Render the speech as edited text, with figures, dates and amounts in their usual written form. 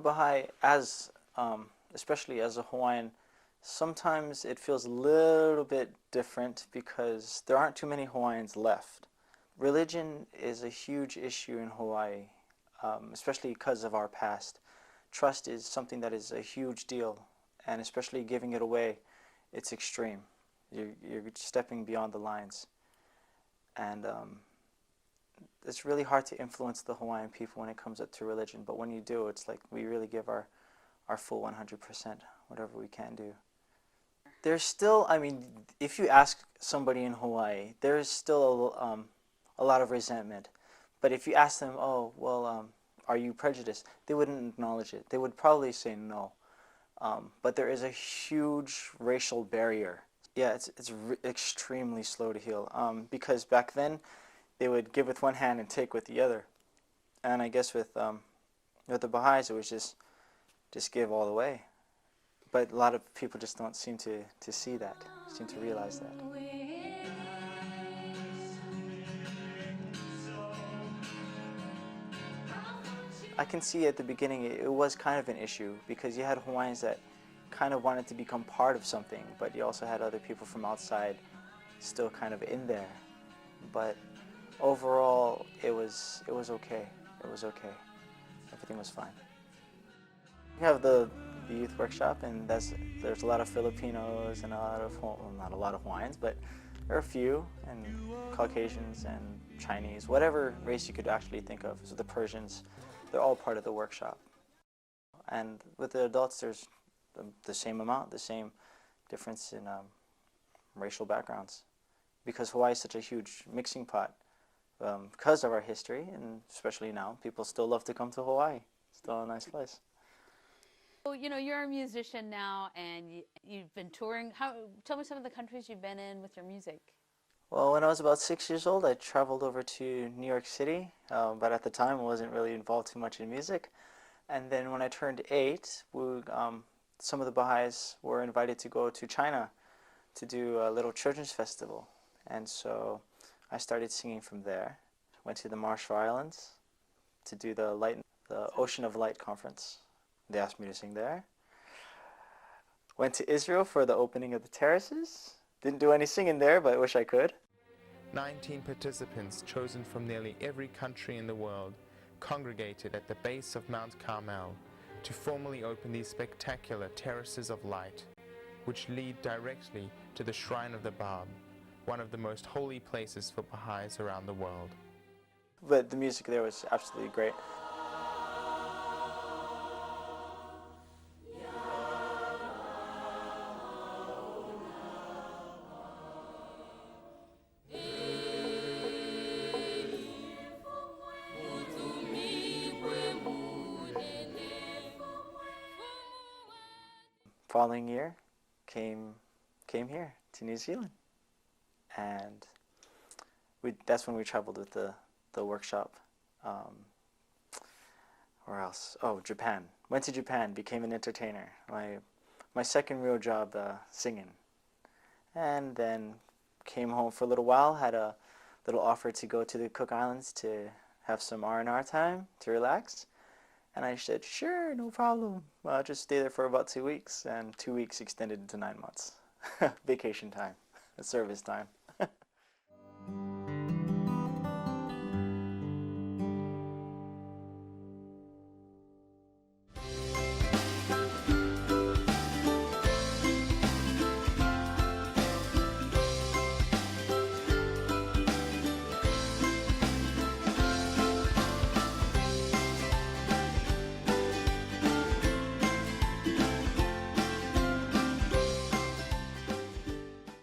Baha'i, especially as a Hawaiian, sometimes it feels a little bit different because there aren't too many Hawaiians left. Religion is a huge issue in Hawaii, especially because of our past. Trust is something that is a huge deal, and especially giving it away, it's extreme. You're stepping beyond the lines. And it's really hard to influence the Hawaiian people when it comes up to religion, but when you do, it's like we really give our full 100%, whatever we can do. There's still, I mean, if you ask somebody in Hawaii, there is still a lot of resentment. But if you ask them, oh, well, are you prejudiced? They wouldn't acknowledge it. They would probably say no. But there is a huge racial barrier. Yeah, it's extremely slow to heal. Because back then, they would give with one hand and take with the other. And I guess with the Baha'is, it was just give all the way. But a lot of people just don't seem to see that, seem to realize that. I can see at the beginning it was kind of an issue because you had Hawaiians that kind of wanted to become part of something, but you also had other people from outside still kind of in there. But overall, it was okay. It was okay. Everything was fine. We have the youth workshop, and there's a lot of Filipinos and a lot of, well, not a lot of Hawaiians, but there are a few, and Caucasians and Chinese, whatever race you could actually think of. So the Persians, they're all part of the workshop. And with the adults, there's the same amount, the same difference in racial backgrounds, because Hawaii is such a huge mixing pot. Because of our history, and especially now, people still love to come to Hawaii. It's still a nice place. Well, you know, you're a musician now, and you've been touring. Tell me some of the countries you've been in with your music. Well, when I was about 6 years old, I traveled over to New York City, but at the time I wasn't really involved too much in music. And then when I turned 8, some of the Baha'is were invited to go to China to do a little children's festival. And so I started singing from there. Went to the Marshall Islands to do the Ocean of Light conference. They asked me to sing there. Went to Israel for the opening of the terraces. Didn't do any singing there, but I wish I could. 19 participants chosen from nearly every country in the world congregated at the base of Mount Carmel to formally open these spectacular terraces of light, which lead directly to the Shrine of the Bab, one of the most holy places for Baha'is around the world. But the music there was absolutely great. Following year, came here to New Zealand, and that's when we traveled with the workshop. Where else? Oh, Japan. Went to Japan, became an entertainer. My second real job, singing, and then came home for a little while. Had a little offer to go to the Cook Islands to have some R&R time to relax. And I said, sure, no problem. Well, I'll just stay there for about 2 weeks, and 2 weeks extended into 9 months. Vacation time, service time.